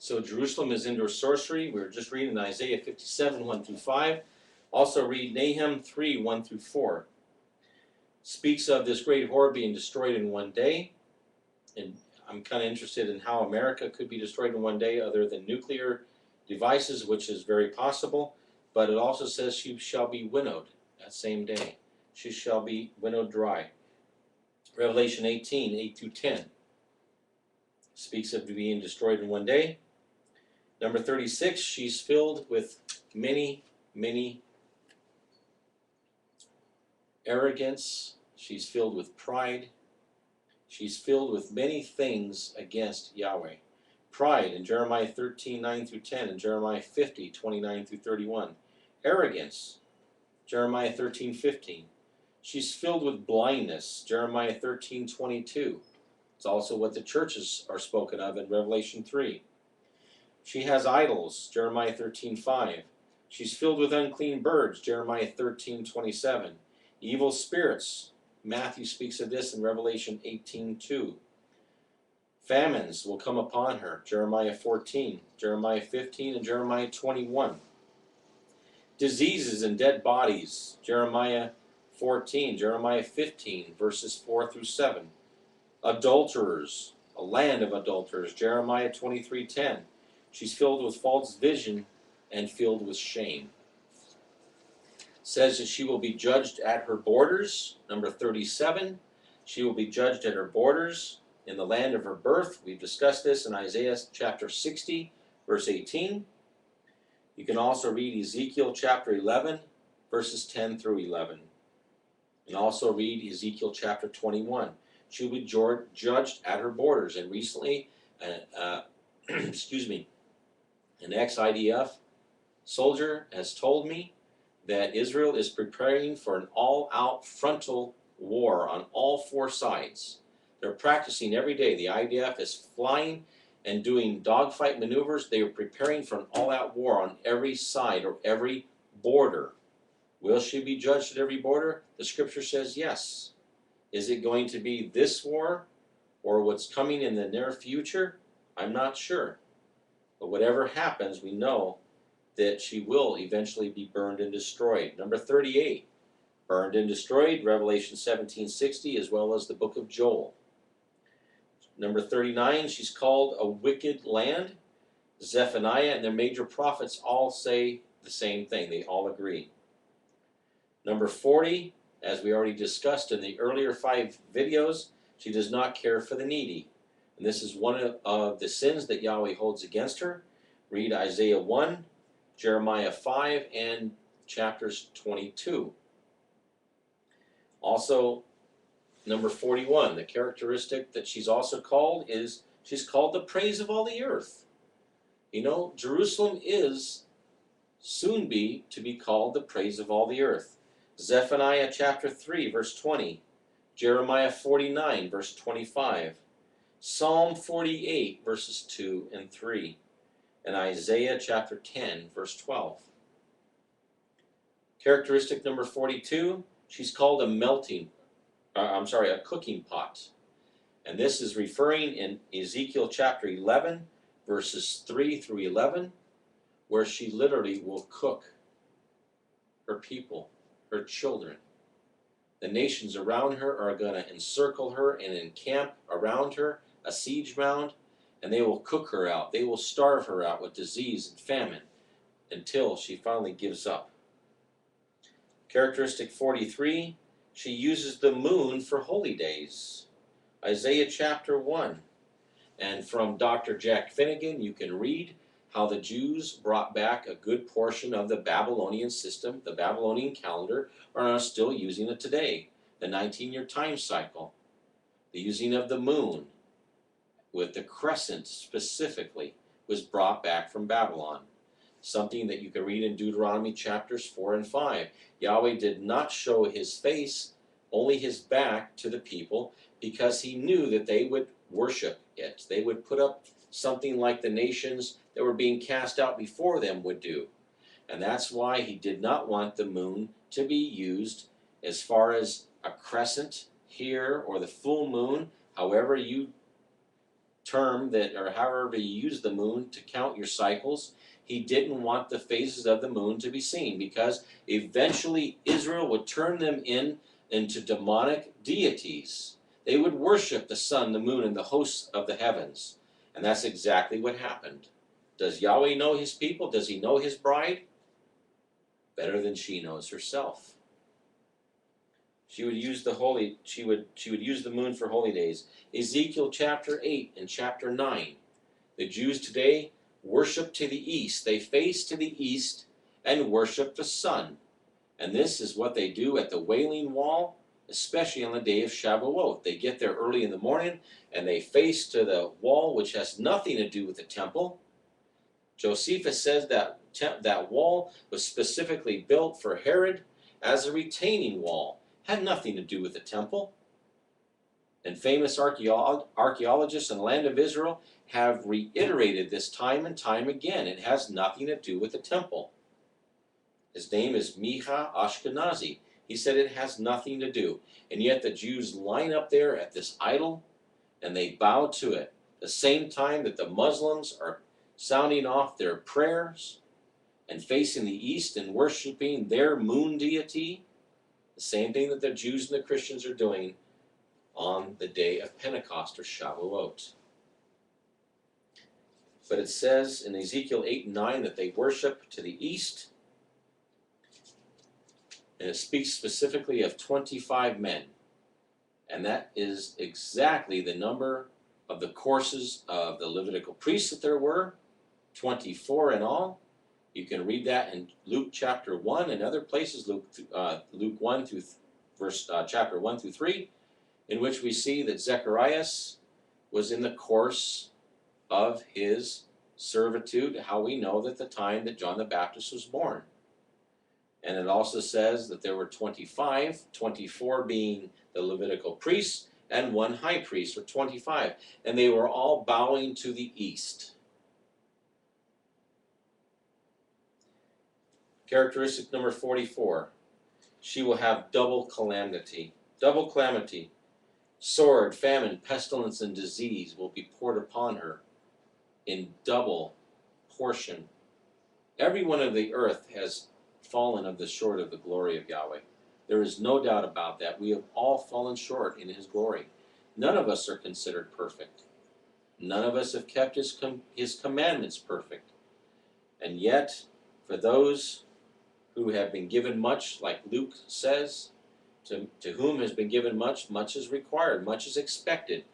So Jerusalem is into sorcery. We were just reading Isaiah 57, 1 through 5. Also read Nahum 3, 1 through 4. Speaks of this great whore being destroyed in one day. And I'm kind of interested in how America could be destroyed in one day other than nuclear devices, which is very possible. But it also says she shall be winnowed that same day. She shall be winnowed dry. Revelation 18, 8 through 10. Speaks of being destroyed in one day. Number 36, she's filled with many, many arrogance. She's filled with pride. She's filled with many things against Yahweh. Pride in Jeremiah 13, 9 through 10, and Jeremiah 50, 29 through 31. Arrogance, Jeremiah 13, 15. She's filled with blindness, Jeremiah 13, 22. It's also what the churches are spoken of in Revelation 3. She has idols, Jeremiah 13, 5. She's filled with unclean birds, Jeremiah 13, 27. Evil spirits, Matthew speaks of this in Revelation 18, 2. Famines will come upon her, Jeremiah 14, Jeremiah 15, and Jeremiah 21. Diseases and dead bodies, Jeremiah 14, Jeremiah 15, verses 4 through 7. Adulterers, a land of adulterers, Jeremiah 23:10. She's filled with false vision and filled with shame. Says that she will be judged at her borders, number 37. She will be judged at her borders in the land of her birth. We've discussed this in Isaiah chapter 60, verse 18. You can also read Ezekiel chapter 11, verses 10 through 11. And also read Ezekiel chapter 21. She will be judged at her borders. And recently, excuse me, an ex-IDF soldier has told me that Israel is preparing for an all-out frontal war on all four sides. They're practicing every day. The IDF is flying and doing dogfight maneuvers. They are preparing for an all-out war on every side or every border. Will she be judged at every border? The scripture says yes. Is it going to be this war or what's coming in the near future? I'm not sure. But whatever happens, we know that she will eventually be burned and destroyed. Number 38, burned and destroyed, Revelation 17:60, as well as the book of Joel. Number 39, she's called a wicked land. Zephaniah and their major prophets all say the same thing. They all agree. Number 40, as we already discussed in the earlier 5 videos, she does not care for the needy. And this is one of the sins that Yahweh holds against her. Read Isaiah 1, Jeremiah 5, and chapters 22. Also, number 41, the characteristic that she's also called is she's called the praise of all the earth. You know, Jerusalem is soon to be called the praise of all the earth. Zephaniah chapter 3, verse 20. Jeremiah 49, verse 25. Psalm 48, verses 2 and 3. And Isaiah chapter 10, verse 12. Characteristic number 42, she's called a cooking pot. And this is referring in Ezekiel chapter 11, verses 3 through 11, where she literally will cook her people, her children. The nations around her are going to encircle her and encamp around her, a siege round, and they will cook her out. They will starve her out with disease and famine until she finally gives up. Characteristic 43, she uses the moon for holy days. Isaiah chapter 1. And from Dr. Jack Finnegan, you can read how the Jews brought back a good portion of the Babylonian system, the Babylonian calendar, are still using it today. The 19-year time cycle, the using of the moon, with the crescent specifically, was brought back from Babylon. Something that you can read in Deuteronomy chapters 4 and 5. Yahweh did not show his face, only his back to the people, because he knew that they would worship it. They would put up something like the nations that were being cast out before them would do. And that's why he did not want the moon to be used as far as a crescent here or the full moon, however you term that, or however you use the moon to count your cycles, he didn't want the phases of the moon to be seen, because eventually Israel would turn them into demonic deities. They would worship the sun, the moon, and the hosts of the heavens. And that's exactly what happened. Does Yahweh know his people? Does he know his bride? Better than she knows herself. She would use she would use the moon for holy days. Ezekiel chapter 8 and chapter 9. The Jews today worship to the east. They face to the east and worship the sun. And this is what they do at the Wailing Wall, especially on the day of Shavuot. They get there early in the morning and they face to the wall, which has nothing to do with the temple. Josephus says that that wall was specifically built for Herod as a retaining wall. Had nothing to do with the temple. And famous archaeologists in the land of Israel have reiterated this time and time again. It has nothing to do with the temple. His name is Micha Ashkenazi. He said it has nothing to do. And yet the Jews line up there at this idol and they bow to it. The same time that the Muslims are sounding off their prayers and facing the east and worshiping their moon deity. The same thing that the Jews and the Christians are doing on the day of Pentecost or Shavuot. But it says in Ezekiel 8 and 9 that they worship to the east. And it speaks specifically of 25 men. And that is exactly the number of the courses of the Levitical priests that there were, 24 in all. You can read that in Luke chapter 1 and other places, Luke 1 through chapter 1 through 3, in which we see that Zacharias was in the course of his servitude, how we know that the time that John the Baptist was born. And it also says that there were 25, 24 being the Levitical priests, and one high priest, or 25. And they were all bowing to the east. Characteristic number 44. She will have double calamity. Double calamity. Sword, famine, pestilence, and disease will be poured upon her in double portion. Everyone of the earth has fallen of the short of the glory of Yahweh. There is no doubt about that. We have all fallen short in his glory. None of us are considered perfect. None of us have kept his commandments perfect. And yet, for those who have been given much, like Luke says, to whom has been given much, much is required, much is expected.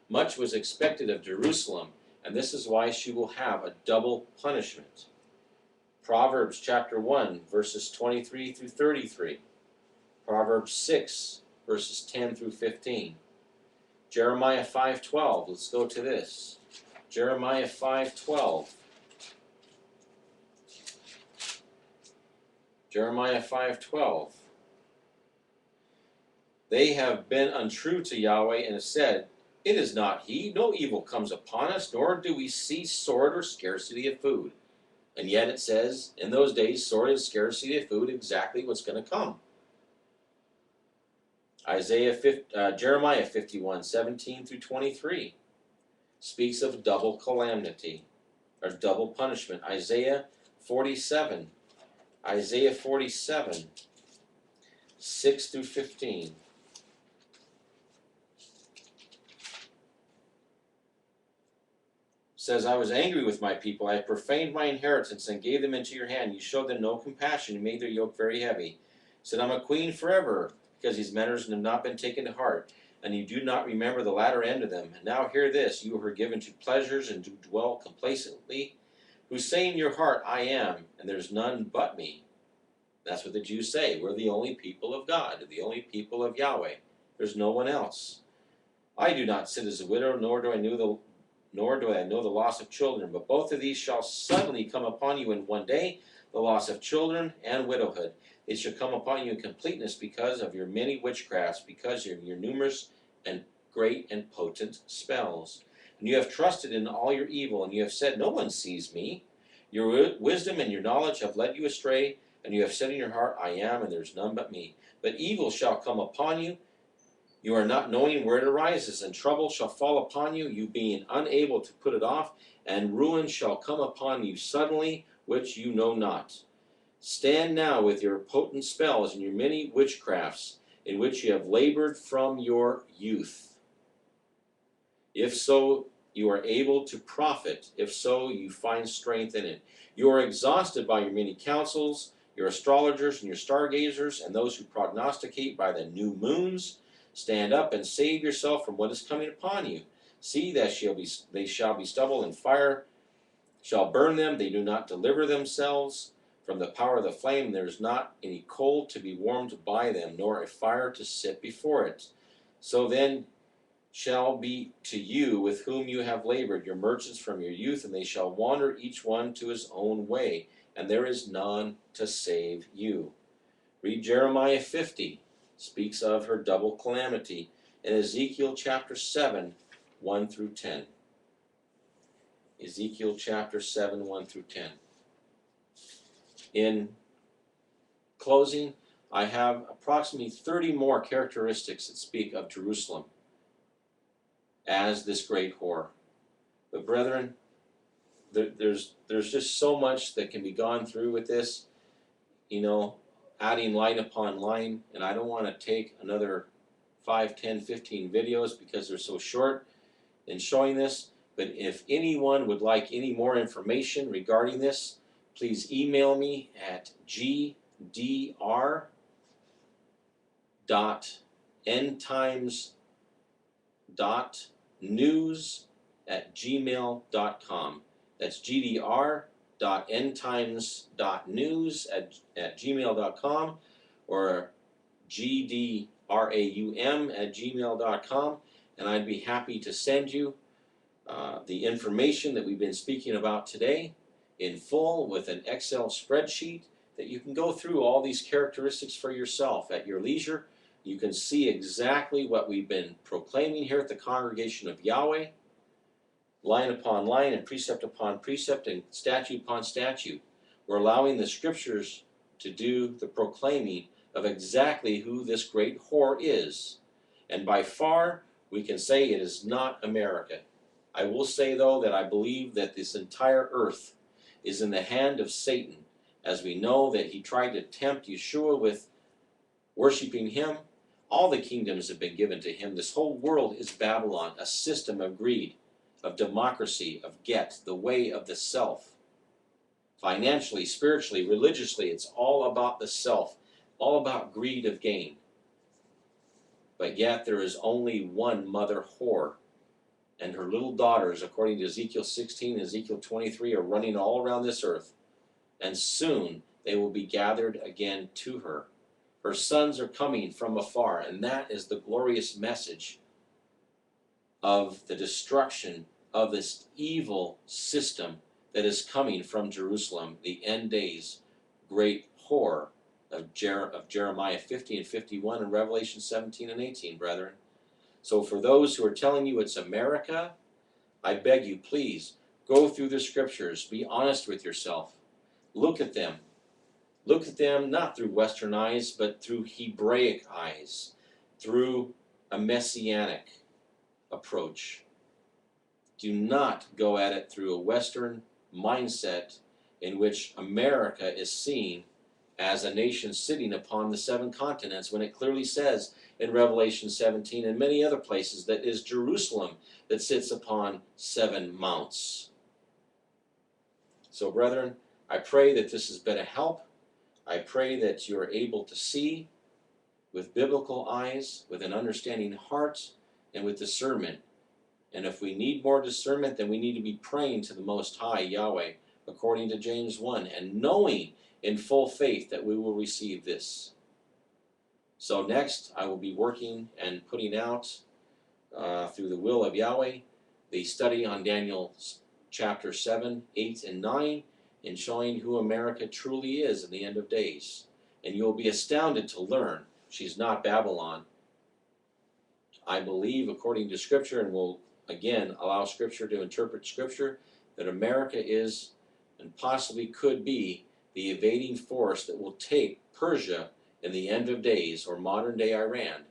Much was expected of Jerusalem, and this is why she will have a double punishment. Proverbs chapter 1, verses 23 through 33. Proverbs 6, verses 10 through 15. Jeremiah 5:12, let's go to this. Jeremiah 5:12. Jeremiah 5:12. They have been untrue to Yahweh and have said, "It is not he, no evil comes upon us, nor do we see sword or scarcity of food." And yet it says, in those days, sword and scarcity of food, exactly what's going to come. Jeremiah 51:17 through 23 speaks of double calamity, or double punishment. Isaiah 47, 6 through 15. Says, "I was angry with my people. I profaned my inheritance and gave them into your hand. You showed them no compassion. You made their yoke very heavy. Said, I'm a queen forever, because these matters have not been taken to heart, and you do not remember the latter end of them. And now hear this, you who are given to pleasures and do dwell complacently, who say in your heart, I am, and there's none but me." That's what the Jews say. We're the only people of God, the only people of Yahweh. There's no one else. "I do not sit as a widow, nor do I know the loss of children. But both of these shall suddenly come upon you in one day, the loss of children and widowhood. It shall come upon you in completeness because of your many witchcrafts, because of your numerous and great and potent spells. And you have trusted in all your evil, and you have said, no one sees me. Your wisdom and your knowledge have led you astray, and you have said in your heart, I am, and there is none but me. But evil shall come upon you, You are not knowing where it arises, and trouble shall fall upon you, you being unable to put it off, and ruin shall come upon you suddenly, which you know not. Stand now with your potent spells and your many witchcrafts, in which you have labored from your youth. If so, you are able to profit. If so, you find strength in it. You are exhausted by your many counsels, your astrologers and your stargazers, and those who prognosticate by the new moons. Stand up and save yourself from what is coming upon you. See that they shall be stubble, and fire shall burn them. They do not deliver themselves from the power of the flame. There is not any coal to be warmed by them, nor a fire to sit before it. So then shall be to you with whom you have labored, your merchants from your youth, and they shall wander each one to his own way, and there is none to save you. Read Jeremiah 50, speaks of her double calamity, and Ezekiel chapter 7, 1 through 10. Ezekiel chapter 7, 1 through 10. In closing, I have approximately 30 more characteristics that speak of Jerusalem as this great whore. But brethren, there's just so much that can be gone through with this, adding line upon line, and I don't want to take another 5, 10, 15 videos because they're so short in showing this. But if anyone would like any more information regarding this, please email me at gdr.endtimes.news@gmail.com. That's gdr.endtimes.news@gmail.com, or gdraum@gmail.com, and I'd be happy to send you the information that we've been speaking about today in full with an Excel spreadsheet that you can go through all these characteristics for yourself at your leisure. You can see exactly what we've been proclaiming here at the Congregation of Yahweh, line upon line and precept upon precept and statute upon statute. We're allowing the scriptures to do the proclaiming of exactly who this great whore is. And by far, we can say it is not America. I will say, though, that I believe that this entire earth is in the hand of Satan, as we know that he tried to tempt Yeshua with worshiping him. All the kingdoms have been given to him. This whole world is Babylon, a system of greed, of democracy, of the way of the self. Financially, spiritually, religiously, it's all about the self, all about greed of gain. But yet there is only one mother whore, and her little daughters, according to Ezekiel 16 and Ezekiel 23, are running all around this earth, and soon they will be gathered again to her. Her sons are coming from afar, and that is the glorious message of the destruction of this evil system that is coming from Jerusalem, the end days, great whore of Jeremiah 50 and 51 and Revelation 17 and 18, brethren. So for those who are telling you it's America, I beg you, please, go through the scriptures. Be honest with yourself. Look at them. Look at them not through Western eyes, but through Hebraic eyes, through a messianic approach. Do not go at it through a Western mindset in which America is seen as a nation sitting upon the 7 continents, when it clearly says in Revelation 17 and many other places that it is Jerusalem that sits upon 7 mounts. So brethren, I pray that this has been a help. I pray that you are able to see with biblical eyes, with an understanding heart, and with discernment. And if we need more discernment, then we need to be praying to the Most High, Yahweh, according to James 1, and knowing in full faith that we will receive this. So next, I will be working and putting out, through the will of Yahweh, the study on Daniel chapter 7, 8, and 9, and showing who America truly is in the end of days. And you'll be astounded to learn she's not Babylon. I believe, according to Scripture, and will again allow Scripture to interpret Scripture, that America is, and possibly could be, the evading force that will take Persia in the end of days, or modern day Iran.